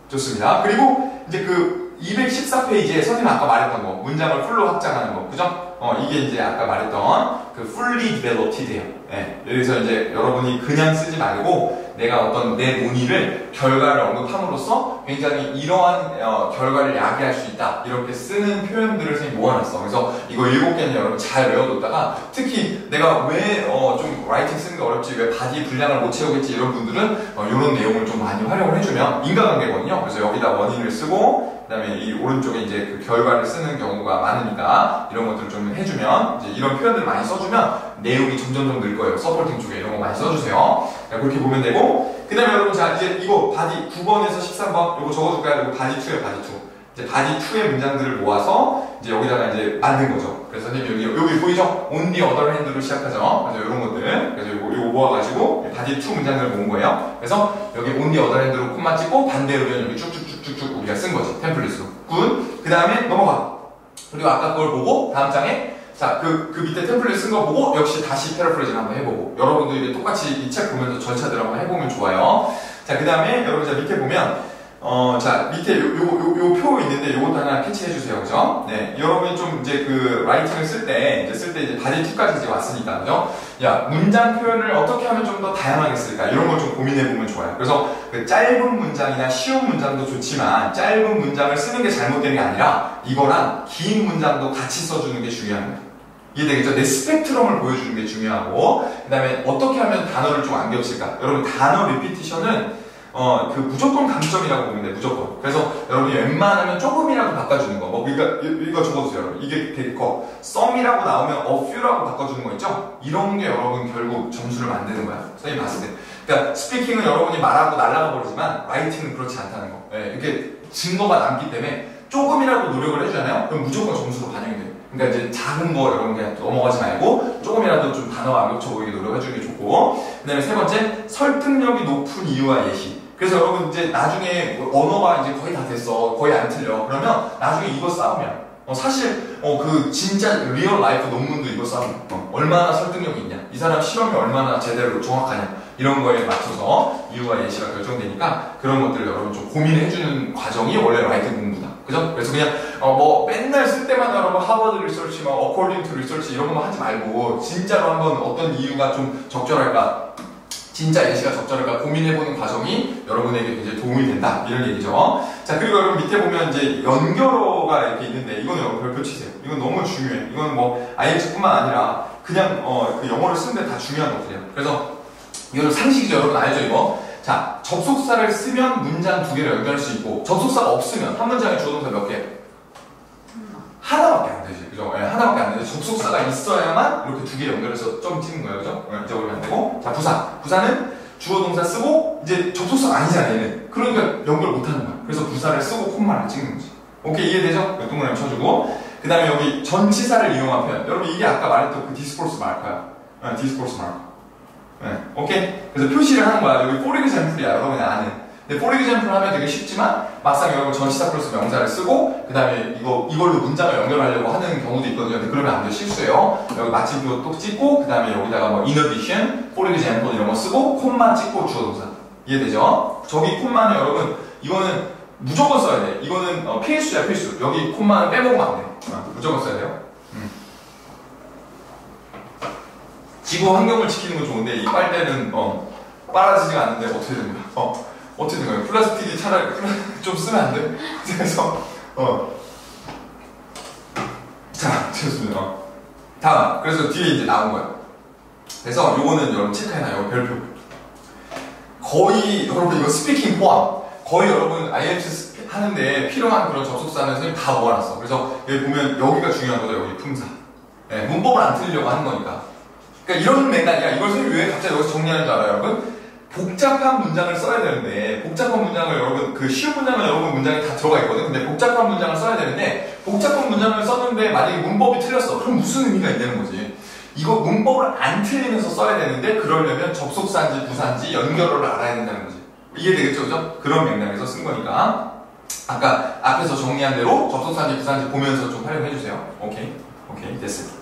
좋습니다. 그리고 이제 그 214페이지에 선생님 아까 말했던 거 문장을 풀로 확장하는 거 그죠? 이게 이제 아까 말했던 그 fully developed예요. 네. 여기서 이제 여러분이 그냥 쓰지 말고 내가 어떤 내 논의를 결과를 언급함으로써 굉장히 이러한 결과를 야기할 수 있다 이렇게 쓰는 표현들을 선생님이 모아놨어. 그래서 이거 7개는 여러분 잘 외워뒀다가 특히 내가 왜 좀 라이팅 쓰는 게 어렵지 왜 바디 분량을 못 채우겠지 이런 분들은 이런 내용을 좀 많이 활용을 해주면 인과관계거든요. 그래서 여기다 원인을 쓰고 그 다음에 이 오른쪽에 이제 그 결과를 쓰는 경우가 많으니까 이런 것들을 좀 해주면 이제 이런 표현들을 많이 써주면 내용이 점점 늘 거예요. 서포팅 쪽에 이런 거 많이 써주세요. 그렇게 보면 되고 그 다음에 여러분 자 이제 이거 바디 9번에서 13번 이거 적어줄까요? 이거 바디 2예요 바디 2 이제 바디 2의 문장들을 모아서 이제 여기다가 이제 만든 거죠. 그래서 선생님 여기 보이죠? On the other hand로 시작하죠. 그래서 이런 것들 그래서 이거 모아가지고 바디 2 문장들을 모은 거예요. 그래서 여기 On the other hand로 콤마 찍고 반대 의견 여기 쭉쭉쭉쭉쭉 우리가 쓴 거지 템플릿으로 굿. 그 다음에 넘어가. 그리고 아까 그걸 보고 다음 장에 자, 그 밑에 템플릿 쓴 거 보고 역시 다시 패러프레이징 한번 해보고 여러분도 이제 똑같이 이 책 보면서 절차들 한번 해보면 좋아요. 자, 그 다음에 여러분 자 밑에 보면 자 밑에 요 표 있는데 요것도 하나 캐치해주세요, 그죠? 네, 여러분이 좀 이제 그 라이팅을 쓸 때 이제 바디 2까지 이제 왔으니까, 그죠? 야 문장 표현을 어떻게 하면 좀 더 다양하게 쓸까 이런 걸 좀 고민해보면 좋아요. 그래서 그 짧은 문장이나 쉬운 문장도 좋지만 짧은 문장을 쓰는 게 잘못된 게 아니라 이거랑 긴 문장도 같이 써주는 게 중요한 거예요. 이해되겠죠? 내 스펙트럼을 보여주는 게 중요하고 그 다음에 어떻게 하면 단어를 좀 안 겹칠까? 여러분 단어 리피티션은 그 무조건 감점이라고 보면 돼, 무조건. 그래서 여러분이 웬만하면 조금이라도 바꿔주는 거. 뭐, 이거 적어주세요, 여러분. 이게 되게 커. 썸이라고 나오면 a few라고 바꿔주는 거 있죠? 이런 게 여러분 결국 점수를 만드는 거야. 선생님이 봤을 때. 그러니까, 스피킹은 여러분이 말하고 날아가 버리지만, 라이팅은 그렇지 않다는 거. 예, 이렇게 증거가 남기 때문에 조금이라도 노력을 해주잖아요? 그럼 무조건 점수로 반영이 돼요. 그러니까 이제 작은 거 여러분 그냥 넘어가지 말고 조금이라도 좀 단어가 안 겹쳐 보이게 노력해주는 게 좋고, 그 다음에 세 번째, 설득력이 높은 이유와 예시. 그래서 여러분 이제 나중에 언어가 이제 거의 다 됐어, 거의 안 틀려. 그러면 나중에 이거 싸우면 사실 그 진짜 리얼 라이프 논문도 이거 싸우면 얼마나 설득력이 있냐, 이 사람 실험이 얼마나 제대로 정확하냐, 이런 거에 맞춰서 이유와 예시가 결정되니까 그런 것들을 여러분 좀 고민해주는 과정이 원래 라이팅 공부다. 그죠? 그래서 그냥 뭐 맨날 쓸 때마다 여러분 하버드 리서치, 막 according to research 이런 것만 하지 말고 진짜로 한번 어떤 이유가 좀 적절할까, 진짜 예시가 적절할까 고민해보는 과정이 여러분에게 굉장히 도움이 된다, 이런 얘기죠. 자, 그리고 여러분 밑에 보면 이제 연결어가 이렇게 있는데 이거는 여러분 별표 치세요. 이건 너무 중요해. 이건 뭐 IELTS뿐만 아니라 그냥 그 영어를 쓰는데 다 중요한 것들이에요. 그래서 이거는 상식이죠. 여러분 알죠, 이거? 자, 접속사를 쓰면 문장 두 개를 연결할 수 있고, 접속사가 없으면 한 문장에 주어 동사 몇 개? 하나밖에 안 되지, 그죠? 네, 하나밖에 안 되지. 접속사가 있어야만 이렇게 두 개 연결해서 점 찍는 거예요, 그죠? 잊어버리면 안 되고. 자, 부사는 주어 동사 쓰고 이제 접속사가 아니잖아, 얘는. 그러니까 연결 못 하는 거야. 그래서 부사를 쓰고 콤마를 찍는 거지. 오케이, 이해되죠? 동그라미 쳐주고. 그 다음에 여기 전치사를 이용한 표현. 여러분 이게 아까 말했던 그 디스코스 마커야. 디스코스 마커. 네, 오케이? 그래서 표시를 하는 거야. 여기 for example이야, 여러분이 아는. 근데 for example 하면 되게 쉽지만 막상 여러분 전치사 플러스 명사를 쓰고 그 다음에 이걸로 문장을 연결하려고 하는 경우도 있거든요. 근데 그러면 안 돼요. 실수예요. 여기 마침표 또 찍고 그 다음에 여기다가 뭐 in addition, for example 이런 거 쓰고 콤마 찍고 주어 동사. 이해되죠? 저기 콤마는 여러분 이거는 무조건 써야 돼. 이거는 필수야, 필수. 여기 콤마는 빼먹으면 안 돼. 무조건 써야 돼요. 지구 환경을 지키는 건 좋은데 이 빨대는 빨아지지가 않는데 어떻게 된 거야? 어떻게 된 거예요? 플라스틱이 차라리 좀 쓰면 안 돼? 그래서 자, 좋습니다. 다음, 그래서 뒤에 이제 나온 거야. 그래서 요거는 여러분 체크해놔요. 별표. 거의 여러분 이거 스피킹 포함. 거의 여러분 IELTS 하는데 필요한 그런 접속사는 선생님 다 모아놨어. 그래서 여기 보면 여기가 중요한 거죠. 여기 품사. 네, 문법을 안 틀리려고 하는 거니까. 그러니까 이런 맥락이야. 이걸 선생님이 왜 갑자기 여기서 정리하는 줄 알아요, 여러분? 복잡한 문장을 써야 되는데, 복잡한 문장을 여러분, 그 쉬운 문장은 여러분 문장이 다 들어가 있거든. 근데 복잡한 문장을 써야 되는데, 복잡한 문장을 썼는데 만약에 문법이 틀렸어. 그럼 무슨 의미가 있다는 거지? 이거 문법을 안 틀리면서 써야 되는데, 그러려면 접속사인지 부사인지 연결어를 알아야 된다는 거지. 이해되겠죠, 그죠? 그런 맥락에서 쓴 거니까. 아까 앞에서 정리한 대로 접속사인지 부사인지 보면서 좀 활용해주세요. 오케이, 됐어.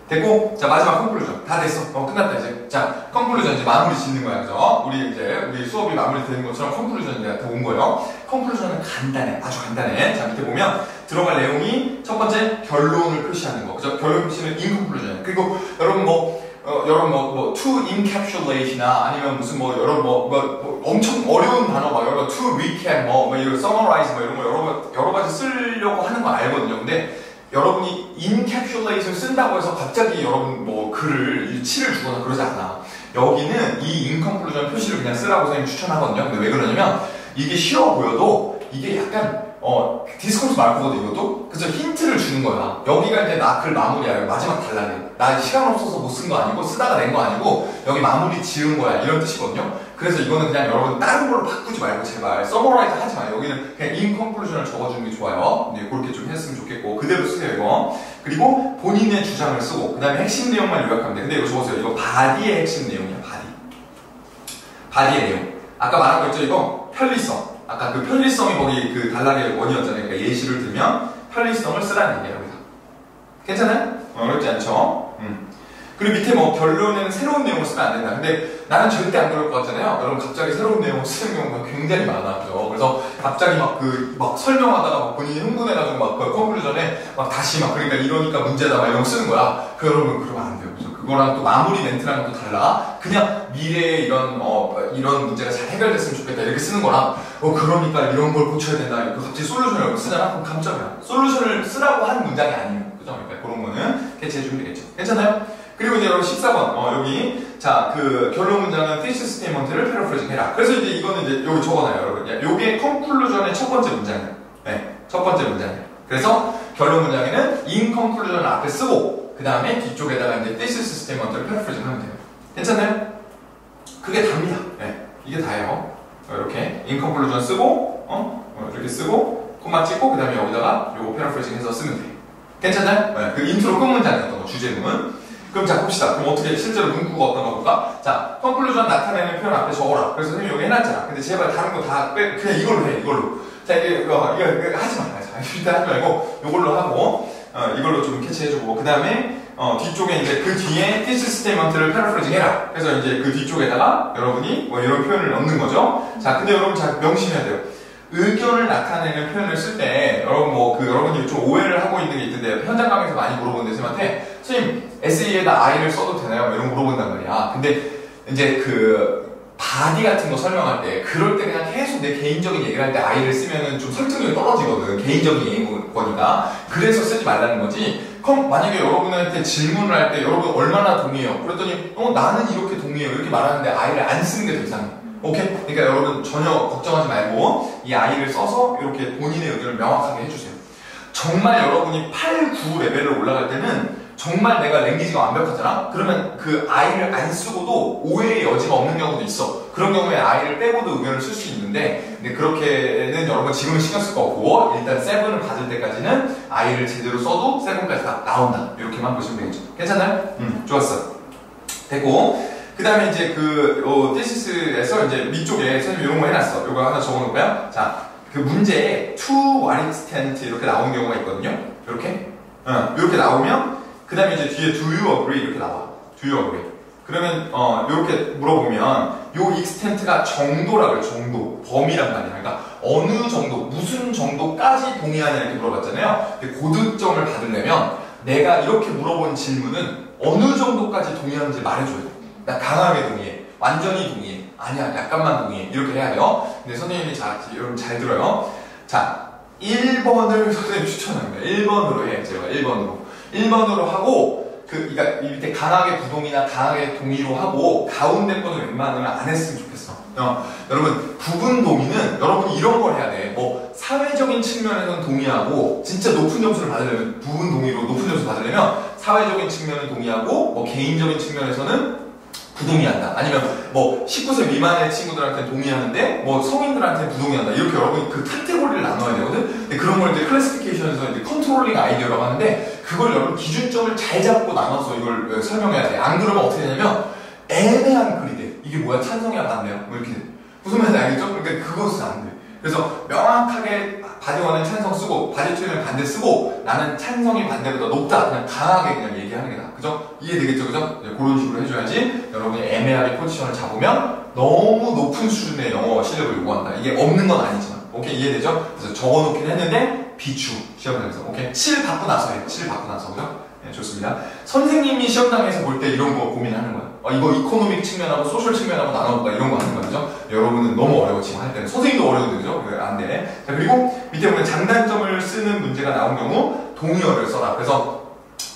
됐고, 자, 마지막 컨클루전. 다 됐어. 끝났다, 이제. 자, 컨클루전 이제 마무리 짓는 거야, 그죠? 우리 수업이 마무리 되는 것처럼 컨클루전이 다 온 거예요. 컨클루전은 간단해. 아주 간단해. 자, 밑에 보면 들어갈 내용이 첫 번째 결론을 표시하는 거. 그죠? 결론 표시는 인컨클루전. 그리고 여러분 to encapsulate이나 아니면 무슨 여러분 엄청 어려운 단어 여러분 to recap 이런 summarize 이런 거 여러 가지 쓰려고 하는 거 알거든요. 근데 여러분이 encapsulate을 쓴다고 해서 갑자기 여러분 글을 칠을 주거나 그러지 않아. 여기는 이 inconclusion 표시를 그냥 쓰라고 선생님 추천하거든요. 근데 왜 그러냐면 이게 쉬워 보여도 이게 약간 디스코스 마커거든 이것도. 그래서 힌트를 주는 거야. 여기가 이제 나 글 마무리야. 마지막 단락에 나 시간 없어서 못 쓴 거 아니고 쓰다가 낸 거 아니고 여기 마무리 지은 거야, 이런 뜻이거든요. 그래서 이거는 그냥 여러분 다른 걸로 바꾸지 말고 제발 서머라이즈 하지 마요. 여기는 그냥 인컨클루전을 적어주는 게 좋아요. 네, 그렇게 좀 했으면 좋겠고 그대로 쓰세요 이거. 그리고 본인의 주장을 쓰고 그 다음에 핵심 내용만 요약하면 돼. 근데 이거 적으세요. 이거 바디의 핵심 내용이야. 바디의 내용. 아까 말한 거 있죠? 이거 편리성. 아까 그 편리성이 거기 그 단락의 원이었잖아요. 그러니까 예시를 들면 편리성을 쓰라는 얘기예요. 여기서. 괜찮아요? 어렵지 않죠? 그리고 밑에 결론에는 새로운 내용을 쓰면 안 된다. 근데 나는 절대 안 그럴 것 같잖아요. 여러분 갑자기 새로운 내용을 쓰는 경우가 굉장히 많아. 그죠? 그래서 갑자기 막 설명하다가 본인이 흥분해가지고 그 컨클루전에 다시 그러니까 이러니까 문제다 이런 거 쓰는 거야. 여러분 그러면 안 돼요. 그래서 그거랑 또 마무리 멘트랑 또 달라. 그냥 미래에 이런 문제가 잘 해결됐으면 좋겠다 이렇게 쓰는 거랑 그러니까 이런 걸 고쳐야 된다. 갑자기 솔루션을 쓰잖아. 그럼 감점이야. 솔루션을 쓰라고 한 문장이 아니에요. 그죠? 그러니까 그런 거는 캐치해주면 되겠죠. 괜찮아요? 그리고 이제 여러분 14번, 여기. 자, 그 결론 문장은 thesis statement를 paraphrasing 해라. 그래서 이제 이거는 이제 여기 적어놔요, 여러분. 요게 conclusion의 첫 번째 문장이에요. 네, 첫 번째 문장이에요. 그래서 결론 문장에는 in conclusion 앞에 쓰고, 그 다음에 뒤쪽에다가 이제 thesis statement를 paraphrasing 하면 돼요. 괜찮나요? 그게 답니다. 네, 이게 다예요. 이렇게 in conclusion 쓰고, 이렇게 쓰고, 콤마 찍고, 그 다음에 여기다가 요거 paraphrasing 해서 쓰면 돼요. 괜찮나요? 네, 그 인트로 끝 문장이었던 거, 주제는. 그럼 자, 봅시다. 그럼 어떻게 실제로 문구가 어떤 거 볼까? 자, conclusion 나타내는 표현 앞에 적어라. 그래서 선생님이 여기 해놨잖아. 근데 제발 다른 거 다 빼, 그냥 이걸로 해, 이걸로. 자, 이거 하지 마. 일단 하지 말고, 이걸로 하고, 이걸로 좀 캐치해주고, 그 다음에, 뒤쪽에 이제 그 뒤에 thesis statement를 paraphrasing 해라. 그래서 이제 그 뒤쪽에다가 여러분이 뭐 이런 표현을 넣는 거죠. 자, 근데 여러분 잘 명심해야 돼요. 의견을 나타내는 표현을 쓸 때, 여러분 여러분이 좀 오해를 하고 있는 게 있는데, 현장 강의에서 많이 물어보는데, 선생님한테, 선생님, 에세이에다 I를 써도 되나요? 이런 거 물어본단 말이야. 근데, 이제 바디 같은 거 설명할 때, 그럴 때 그냥 계속 내 개인적인 얘기를 할 때 I를 쓰면은 좀 설득력이 떨어지거든. 개인적인 거니까. 그래서 쓰지 말라는 거지. 그럼 만약에 여러분한테 질문을 할 때, 여러분 얼마나 동의해요? 그랬더니, 나는 이렇게 동의해요. 이렇게 말하는데 I를 안 쓰는 게 더 이상해. 오케이? 그러니까 여러분 전혀 걱정하지 말고 이 I를 써서 이렇게 본인의 의견을 명확하게 해주세요. 정말 여러분이 8, 9 레벨로 올라갈 때는 정말 내가 랭귀지가 완벽하잖아? 그러면 그 I를 안 쓰고도 오해의 여지가 없는 경우도 있어. 그런 경우에 I를 빼고도 의견을 쓸 수 있는데 근데 그렇게는 여러분 지금은 신경 쓸 거 없고 일단 7을 받을 때까지는 I를 제대로 써도 7까지 다 나온다. 이렇게만 보시면 되겠죠. 괜찮나요? 좋았어. 됐고 그 다음에 이제 thesis 이제 밑쪽에 선생님 이런 거 해놨어. 이거 하나 적어놓을까요? 자, 그 문제에 to what extent 이렇게 나오는 경우가 있거든요. 이렇게. 이렇게 나오면, 그 다음에 이제 뒤에 do you agree 이렇게 나와. do you agree. 그러면, 이렇게 물어보면, 요 extent가 정도라 그래, 정도. 범위란 말이야. 그러니까, 어느 정도, 무슨 정도까지 동의하냐 이렇게 물어봤잖아요. 근데 고득점을 받으려면, 내가 이렇게 물어본 질문은 어느 정도까지 동의하는지 말해줘야 돼. 나 강하게 동의해. 완전히 동의해. 아니야, 약간만 동의해. 이렇게 해야 돼요. 근데 선생님이 여러분 잘 들어요. 자, 1번을 선생님 추천합니다. 1번으로 해. 제가 1번으로. 1번으로 하고, 그러니까 밑에 강하게 부동이나 강하게 동의로 하고, 가운데 거는 웬만하면 안 했으면 좋겠어. 여러분, 부분 동의는 여러분이 이런 걸 해야 돼. 뭐, 사회적인 측면에서는 동의하고, 진짜 높은 점수를 받으려면, 부분 동의로 높은 점수를 받으려면, 사회적인 측면은 동의하고, 뭐, 개인적인 측면에서는 부동의한다. 아니면 뭐 19세 미만의 친구들한테 동의하는데 뭐 성인들한테 부동의한다. 이렇게 여러분이 그 카테고리를 나눠야 되거든. 근데 그런 걸 이제 클래시피케이션에서 이제 컨트롤링 아이디어라고 하는데 그걸 여러분 기준점을 잘 잡고 나눠서 이걸 설명해야 돼. 안 그러면 어떻게 되냐면 애매한 글이 돼. 이게 뭐야? 찬성이야 반대야? 뭐 이렇게 돼. 무슨 말인지 알겠죠? 그러니까 그것은 안 돼. 그래서 명확하게 바디1은 찬성 쓰고 바디2는 반대 쓰고 나는 찬성이 반대보다 높다. 그냥 강하게 그냥 얘기하는 게 나아. 그죠? 이해되겠죠? 그죠? 그런 식으로 해줘야지 여러분이 애매하게 포지션을 잡으면 너무 높은 수준의 영어 실력을 요구한다. 이게 없는 건 아니지만. 오케이? 이해되죠? 그래서 적어놓긴 했는데 비추. 시험장에서. 오케이? 7 받고 나서 해. 7 받고 나서. 그죠? 네, 좋습니다. 선생님이 시험장에서 볼 때 이런 거 고민하는 거야. 이거 이코노믹 측면하고 소셜 측면하고 나눠볼까 이런 거 하는 거죠. 여러분은 너무 어려워 지금 할 때는. 선생님도 어려운데 그죠? 안 돼. 자, 그리고 밑에 보면 장단점을 쓰는 문제가 나온 경우 동의어를 써라. 그래서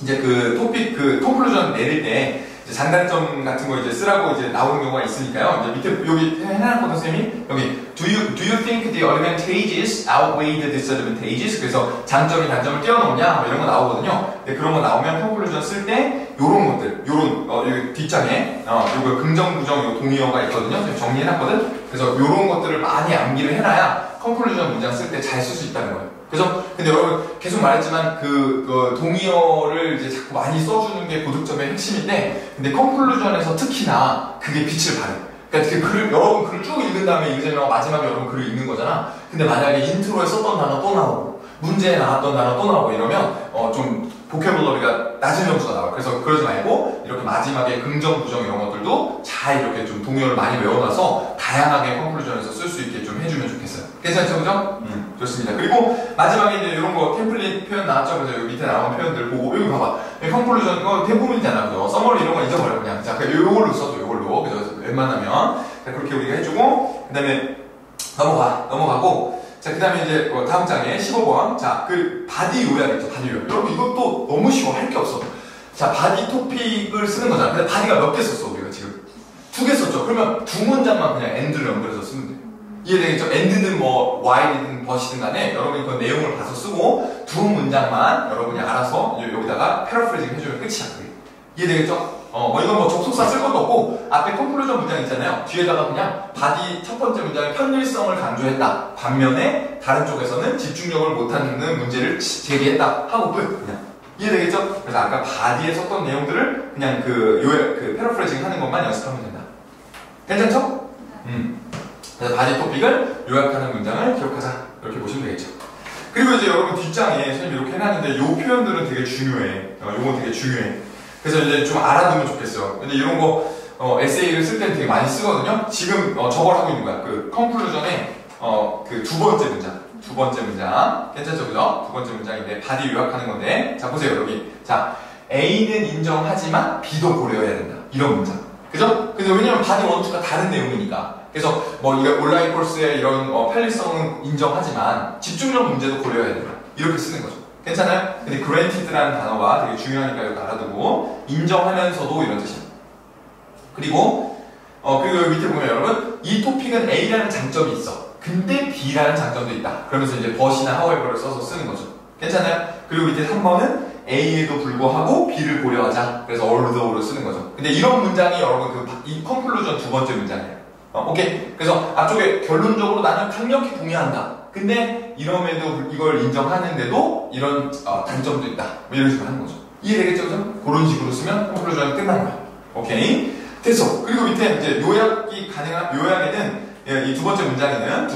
이제 콘클루전 내릴 때 이제 장단점 같은 거 이제 쓰라고 이제 나오는 경우가 있으니까요. 이제 밑에 여기 해놨거든 선생님이 여기 do you think the advantages outweigh the disadvantages? 그래서 장점이 단점을 뛰어넘냐 뭐 이런 거 나오거든요. 근데 그런 거 나오면 콘클루전 쓸 때 요런 것들 여기 뒷장에 요거 긍정 부정 요 동의어가 있거든요. 정리해놨거든. 그래서 요런 것들을 많이 암기를 해놔야 콘클루전 문장 쓸 때 잘 쓸 수 있다는 거예요. 그죠? 근데 여러분 계속 말했지만 동의어를 이제 자꾸 많이 써주는 게 고득점의 핵심인데 근데 콘클루전에서 특히나 그게 빛을 발해. 그러니까 여러분 글을 쭉 읽은 다음에 읽으려면 마지막에 여러분 글을 읽는 거잖아. 근데 만약에 인트로에 썼던 단어 또 나오고 문제에 나왔던 단어 또 나오고 이러면 좀 보캐블러리가 낮은 점수가 나와요. 그래서 그러지 말고 이렇게 마지막에 긍정, 부정 이런 것들도 잘 이렇게 좀 동의어를 많이 외워놔서 다양하게 콘클루전에서 쓸 수 있게 좀 해주면 좋겠어요. 괜찮죠? 그죠? 좋습니다. 그리고 마지막에 이제 이런 거 템플릿 표현 나왔죠? 그래서 여기 밑에 나온 표현들 보고 여기 봐봐. 콘클루전 이거 대부분이잖아. 그죠? 서머리 이런 거 잊어버려 그냥. 자, 요걸로 써줘. 요걸로. 그래서 웬만하면 자, 그렇게 우리가 해주고 그 다음에 넘어가고 자, 그 다음에 이제 다음 장에 15번. 자, 바디 요약 있죠, 바디 요약. 여러분, 이것도 너무 쉬워. 할 게 없어. 자, 바디 토픽을 쓰는 거잖아. 근데 바디가 몇 개 썼어, 우리가 지금? 2개 썼죠. 그러면 2문장만 그냥 and를 연결해서 쓰면 돼. 이해되겠죠? and는 뭐, while이든 but이든 간에 여러분이 그 내용을 봐서 쓰고 2문장만 여러분이 알아서 여기다가 패러프레이징 해주면 끝이야. 그게. 이해되겠죠? 뭐 이건 뭐 접속사 쓸 것도 없고 앞에 컨클루전 문장 있잖아요. 뒤에다가 그냥 바디 첫 번째 문장에 편일성을 강조했다. 반면에 다른 쪽에서는 집중력을 못하는 문제를 제기했다. 하고 끝. 그냥. 이해되겠죠? 그래서 아까 바디에 썼던 내용들을 그냥 그 패러프레이징 하는 것만 연습하면 된다. 괜찮죠? 그래서 바디 토픽을 요약하는 문장을 기억하자. 이렇게 보시면 되겠죠. 그리고 이제 여러분 뒷장에 선생님이 이렇게 해놨는데 이 표현들은 되게 중요해. 요건 되게 중요해. 그래서 이제 좀 알아두면 좋겠어요. 근데 이런 거 에세이를 쓸 때는 되게 많이 쓰거든요. 지금 저걸 하고 있는 거야. 그 컨클루전에 그 두 번째 문장. 두 번째 문장. 괜찮죠? 그죠? 두 번째 문장인데 바디 요약하는 건데 자 보세요 여기. 자 A는 인정하지만 B도 고려해야 된다. 이런 문장. 그죠? 그래서 왜냐면 바디 원투가 다른 내용이니까. 그래서 뭐 이게 온라인 코र्스의 이런 편리성은 인정하지만 집중력 문제도 고려해야 된다. 이렇게 쓰는 거죠. 괜찮아요? 근데 granted라는 단어가 되게 중요하니까 이거 알아두고 인정하면서도 이런 뜻이야. 그리고 여기 밑에 보면 여러분 이 토픽은 A라는 장점이 있어. 근데 B라는 장점도 있다. 그러면서 이제 but이나 however를 써서 쓰는 거죠. 괜찮아요? 그리고 밑에 3번은 A에도 불구하고 B를 고려하자. 그래서 although로 쓰는 거죠. 근데 이런 문장이 여러분 이 컨클루전 두 번째 문장이에요. 오케이? 그래서 앞쪽에 결론적으로 나는 강력히 동의한다. 근데 이럼에도 이걸 인정하는데도 이런 단점도 있다. 뭐 이런 식으로 하는 거죠. 이해되겠죠? 그죠? 그런 식으로 쓰면 컨클루전이 끝나는 거야. 오케이? 됐어. 그리고 밑에 이제 요약이 가능한, 요약에는 이 두 번째 문장에는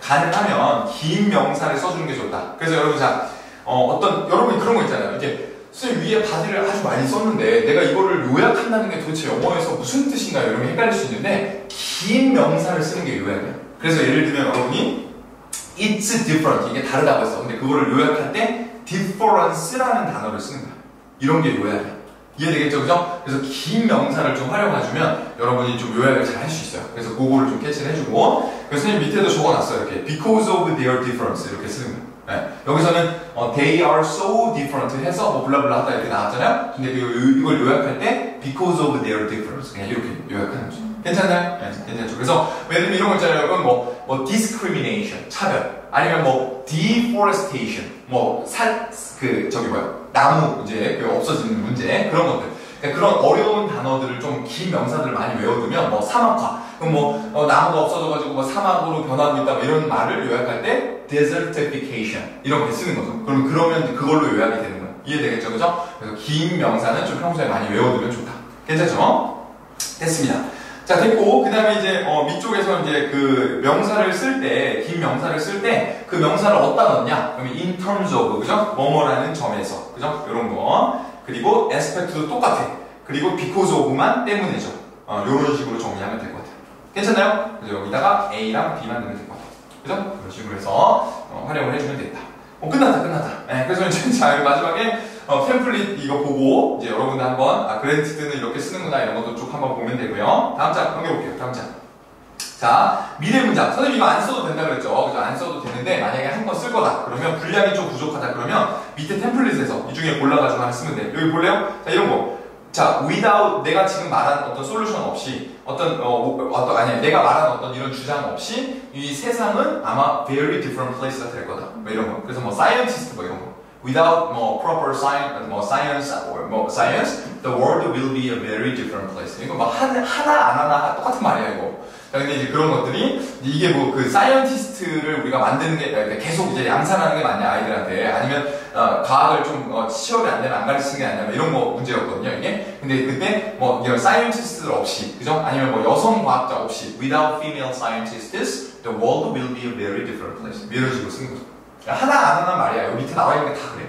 가능하면 긴 명사를 써주는 게 좋다. 그래서 여러분 자, 여러분이 그런 거 있잖아요. 이렇게 선생님 위에 바디를 아주 많이 썼는데 내가 이거를 요약한다는 게 도대체 영어에서 무슨 뜻인가요? 이런 게 헷갈릴 수 있는데 긴 명사를 쓰는 게 요약이야. 그래서 예를 들면 여러분이 It's different. 이게 다르다고 했어. 근데 그거를 요약할 때 difference라는 단어를 쓰는 거야. 이런 게 요약이야. 이해되겠죠? 그죠? 그래서 긴 명사를 좀 활용해주면 여러분이 좀 요약을 잘 할 수 있어요. 그래서 그거를 좀 캐치를 해주고 그래서 선생님 밑에도 적어놨어요. 이렇게 because of their difference 이렇게 쓰는 거예요. 네. 여기서는 they are so different 해서 뭐 블라블라 하다 이렇게 나왔잖아요. 근데 이걸 요약할 때 because of their difference 그냥 이렇게 요약하는 거죠. 괜찮나요? 네, 괜찮죠. 그래서 예를 들면 이런 거 있잖아요. 여러분 뭐 discrimination 차별 아니면 뭐 deforestation 나무 이제 없어지는 문제 그런 것들. 그러니까 그런 어려운 단어들을 좀 긴 명사들을 많이 외워두면 뭐 사막화 그럼 나무가 없어져가지고 뭐 사막으로 변하고 있다 뭐 이런 말을 요약할 때 desertification 이렇게 쓰는 거죠. 그러면 그걸로 요약이 되는 거예요. 이해되겠죠, 그죠? 그래서 긴 명사는 좀 평소에 많이 외워두면 좋다. 괜찮죠? 됐습니다. 자, 됐고, 그 다음에 이제, 밑쪽에서 이제 그 명사를 쓸 때, 긴 명사를 쓸 때, 그 명사를 어디다 넣냐? 그러면 in terms of, 그죠? 뭐뭐라는 점에서, 그죠? 요런 거. 그리고 aspect도 똑같아. 그리고 because of만 때문에죠. 요런 식으로 정리하면 될 것 같아요. 괜찮나요? 그래서 여기다가 A랑 B만 넣으면 될 것 같아요. 그죠? 그런 식으로 해서, 활용을 해주면 되겠다. 끝났다. 네, 그래서 이제, 자, 마지막에, 템플릿 이거 보고, 이제 여러분들 한번, 그랜티드는 이렇게 쓰는구나, 이런 것도 쭉 한번 보면 되고요. 다음 장 넘겨볼게요, 다음 장. 자, 미래 문장. 선생님 이거 안 써도 된다 그랬죠? 그죠? 안 써도 되는데, 만약에 한 번 쓸 거다. 그러면 분량이 좀 부족하다. 그러면 밑에 템플릿에서 이 중에 골라가지고 하나 쓰면 돼요. 여기 볼래요? 자, 이런 거. 자, without 내가 지금 말한 어떤 솔루션 없이, 내가 말한 어떤 이런 주장 없이, 이 세상은 아마 very different place가 될 거다. 뭐 이런 거. 그래서 뭐 scientist 뭐 이런 거. Without proper science, the world will be a very different place. 이거 막 하나 안 하나 똑같은 말이야 이거. 근데 이제 그런 것들이 이게 뭐 그 사이언티스트를 우리가 만드는 게 계속 이제 양산하는 게 맞냐 아이들한테 아니면 과학을 좀 시험이 안 되면 안 가르치는 게 아니냐 이런 거 문제였거든요 이게. 근데 그때 뭐 이런 사이언티스트들 없이 그죠? 아니면 뭐 여성 과학자 없이 without female scientists, the world will be a very different place. 이런 식으로 쓰는 거죠. 하나 안 하나 말이야. 여기 밑에 나와 있는 게 다 그래.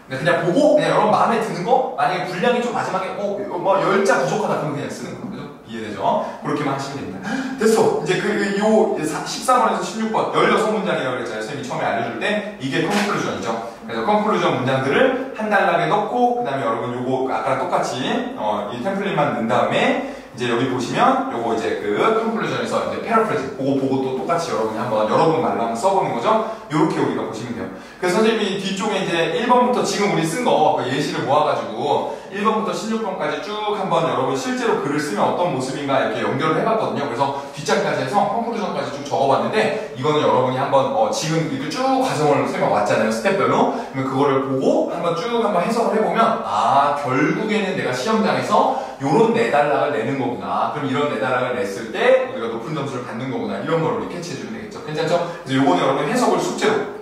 그냥 보고 그냥 여러분 마음에 드는 거 만약에 분량이 좀 마지막에 뭐 10자 부족하다 그러면 그냥 쓰는 거. 그죠? 이해되죠? 그렇게만 하시면 됩니다. 됐어. 이제 요 13번에서 16번 16문장이라고 그랬잖아요. 선생님이 처음에 알려줄 때 이게 컨클루전이죠. 그래서 컨클루전 문장들을 한 단락에 넣고 그 다음에 여러분 요거 아까랑 똑같이 이 템플릿만 넣은 다음에 이제 여기 보시면 요거 이제 그 컨클루전에서 이제 패러프레이즈 그거 보고 또 똑같이 여러분이 한번 여러분 말로 한번 써보는 거죠. 요렇게 우리가 보시면 돼요. 그래서 선생님이 뒤쪽에 이제 1번부터 지금 우리 쓴 거 그 예시를 모아가지고 1번부터 16번까지 쭉 한번 여러분 실제로 글을 쓰면 어떤 모습인가 이렇게 연결을 해봤거든요. 그래서 뒷장까지 해서 컨클루전까지 쭉 적어봤는데 이거는 여러분이 한번 지금 이렇게 쭉 과정을 설명 왔잖아요. 스텝별로. 그러면 그거를 보고 한번 쭉 한번 해석을 해보면 아 결국에는 내가 시험장에서 요런 4단락을 내는 거구나. 그럼 이런 4단락을 냈을 때 우리가 높은 점수를 받는 거구나. 이런 걸 우리 캐치해주면 되겠죠. 괜찮죠? 그래서 요거는 여러분 해석을 숙제로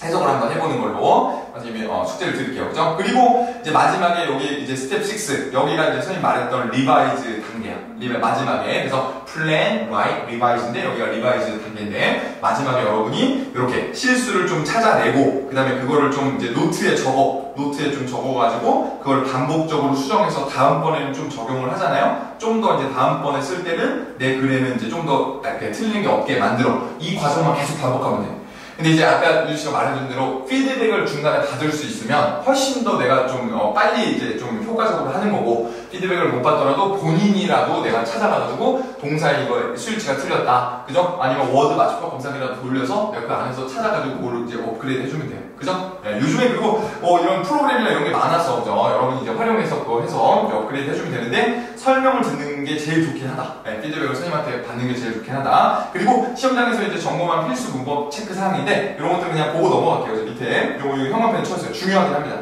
해석을 한번 해보는 걸로 선생님이 숙제를 드릴게요. 그죠? 그리고 이제 마지막에 여기 이제 스텝 6 여기가 이제 선생님 말했던 리바이즈 단계야. 마지막에 그래서 플랜, 라이트, 리바이즈인데 여기가 리바이즈 단계인데 마지막에 여러분이 이렇게 실수를 좀 찾아내고 그 다음에 그거를 좀 이제 노트에 좀 적어가지고 그걸 반복적으로 수정해서 다음번에는 좀 적용을 하잖아요. 좀 더 이제 다음번에 쓸 때는 내 글에는 이제 좀 더 틀린 게 없게 만들어. 이 과정만 계속 반복하면 돼. 근데 이제 아까 유주 씨가 말해준 대로 피드백을 중간에 받을 수 있으면 훨씬 더 내가 좀 빨리 이제 좀 효과적으로 하는 거고 피드백을 못 받더라도 본인이라도 내가 찾아가가지고 동사에 이거 수일치가 틀렸다. 그죠? 아니면 워드 맞춤법 검사기라도 돌려서 내가 그 안에서 찾아가지고 그걸 이제 업그레이드 해주면 돼요. 그죠? 네, 요즘에 그리고 이런 프로그램이나 이런 게 많아서 그죠? 여러분이 이제 활용해서 그거 해서 업그레이드 해주면 되는데 설명을 듣는 게 제일 좋긴 하다. 네, 피드백을 선생님한테 받는 게 제일 좋긴 하다. 그리고 시험장에서 이제 점검한 필수 문법 체크 사항인데 이런 것들 그냥 보고 넘어갈게요. 그래서 밑에 요거 형광펜 쳐주세요. 중요하긴 합니다.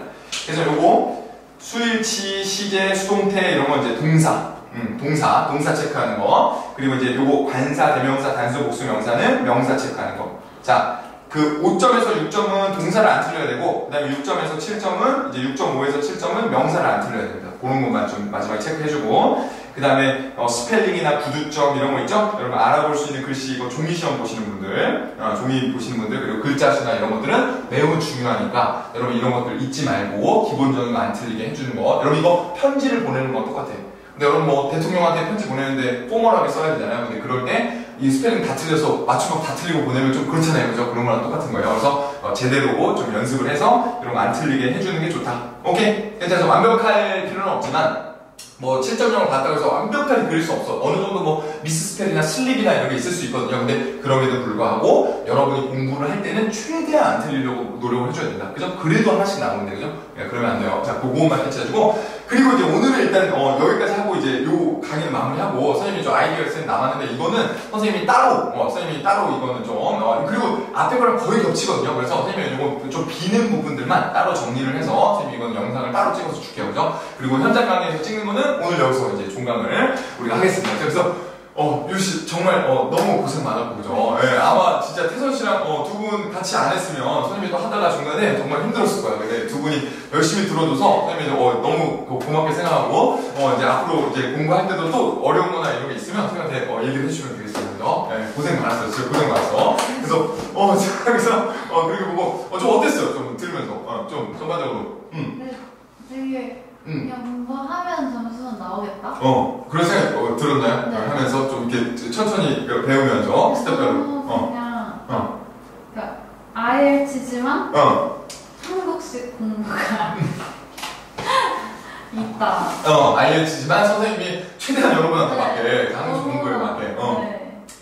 그래서 요거 수일치, 시제, 수동태 이런 거 이제 동사 체크하는 거. 그리고 이제 요거 관사, 대명사, 단수, 복수 명사는 명사 체크하는 거. 자. 그 5점에서 6점은 동사를 안 틀려야 되고 그 다음에 6점에서 7점은 이제 6.5에서 7점은 명사를 안 틀려야 됩니다. 그런 것만 좀 마지막에 체크해주고 그 다음에 스펠링이나 구두점 이런 거 있죠? 여러분 알아볼 수 있는 글씨 이거 종이시험 보시는 분들 종이 보시는 분들 그리고 글자수나 이런 것들은 매우 중요하니까 여러분 이런 것들 잊지 말고 기본적인 거 안 틀리게 해주는 거 여러분 이거 편지를 보내는 건 똑같아요. 근데 여러분 뭐 대통령한테 편지 보내는데 포멀하게 써야 되잖아요. 근데 그럴 때 이 스펠링 다 틀려서 맞춤법 다 틀리고 보내면 좀 그렇잖아요. 그죠? 그런 거랑 똑같은 거예요. 그래서 제대로 좀 연습을 해서 이런 거 안 틀리게 해주는 게 좋다. 오케이? 그래서 완벽할 필요는 없지만 뭐 7.0을 봤다고 해서 완벽하게 그릴 수 없어. 어느 정도 뭐 미스스펠이나 슬립이나 이런 게 있을 수 있거든요. 근데 그럼에도 불구하고 여러분이 공부를 할 때는 최대한 안 틀리려고 노력을 해줘야 된다. 그죠? 그래도 하나씩 나오는데, 그죠? 네, 그러면 안 돼요. 자, 그거만 캐치해주고. 그리고 이제 오늘은 일단 여기까지 하고 이제 요 강의를 마무리하고 선생님이 좀 아이디어가 있으면 남았는데 이거는 선생님이 따로 이거는 좀 그리고 앞에 거랑 거의 겹치거든요. 그래서 선생님이 이거 좀 비는 부분들만 따로 정리를 해서 선생님이 이거는 영상을 따로 찍어서 줄게요. 그죠? 그리고 현장 강의에서 찍는 거는 오늘 여기서 이제 종강을 우리가 하겠습니다. 그래서 유씨 정말 너무 고생 많았고 그죠? 예, 아마 진짜 태선 씨랑 두 분 같이 안 했으면 선생님이 또 하다가 중간에 정말 힘들었을 거예요. 근데 두 분이 열심히 들어줘서 선생님이 너무 고맙게 생각하고 이제 앞으로 이제 공부할 때도 또 어려운 거나 이런 게 있으면 선생님한테 얘기를 해주시면 되겠습니다. 그죠? 예, 고생 많았어요. 진짜 고생 많았어. 그래서 그리고 보고 좀 어땠어요? 좀 들으면서 좀 전반적으로 네, 되게 그냥 뭐 하면 점수는 나오겠다? 그런 생각 들었나요? 네. 하면서 좀 이렇게 천천히 배우면서 스텝별로 그냥 그러니까 IELTS지만 한국식 공부가 있다. IELTS지만 선생님이 최대한 여러분한테 맞게 한국식 공부에 맞게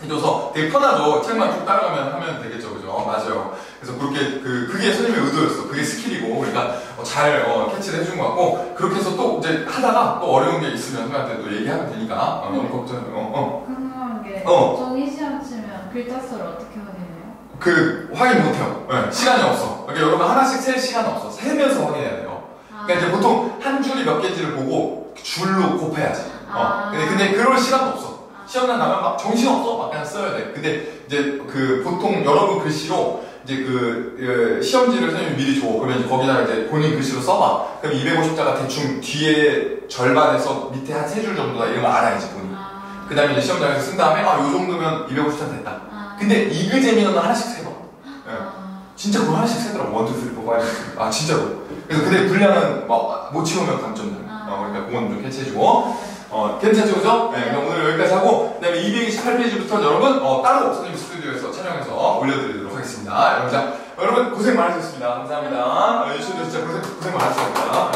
해줘서 되게 편하죠. 책만 쭉 따라가면 하면 되겠죠. 그죠? 맞아요. 그래서 그렇게 그게 선생님의 의도였어. 그게 스킬이고 그러니까 잘 캐치를 해준 것 같고 그렇게 해서 또 이제 하다가 또 어려운 게 있으면 선생님한테 또 얘기하면 되니까 너무 걱정 궁금한 게 종이 시험 치면 글자 수를 어떻게 확인해요? 확인 못해요. 네, 시간이 없어. 그러니까 여러분 하나씩 셀 시간 없어. 세면서 확인해야 돼요. 그러니까 이제 보통 한 줄이 몇 개인지를 보고 줄로 곱해야지. 근데 그럴 시간도 없어. 시험날 나면 막 정신없어. 막 그냥 써야 돼. 근데 이제 보통 여러분 글씨로 이제 시험지를 선생님이 미리 줘. 그러면 이제 거기다가 이제 본인 글씨로 써봐. 그럼 250자가 대충 뒤에 절반에서 밑에 한 3줄 정도다. 이런 거 알아야지, 본인. 그 다음에 이제 시험장에서 쓴 다음에, 요 정도면 250자 됐다. 근데 이그제미너는 하나씩 세봐. 네. 진짜 그거 하나씩 세더라고. 1, 2, 3, 4, 5, 6. 진짜로. 그래서 근데 분량은 막 못 채우면 감점돼. 그러니까 그건 좀 캐치해주고. 괜찮죠, 그죠? 네, 그럼 오늘 여기까지 하고, 그 다음에 228페이지부터 여러분, 따로 선생님 스튜디오에서 촬영해서 올려드리도록 하겠습니다. 여러분 고생 많으셨습니다. 감사합니다. 유치원도 진짜 고생 많으셨습니다.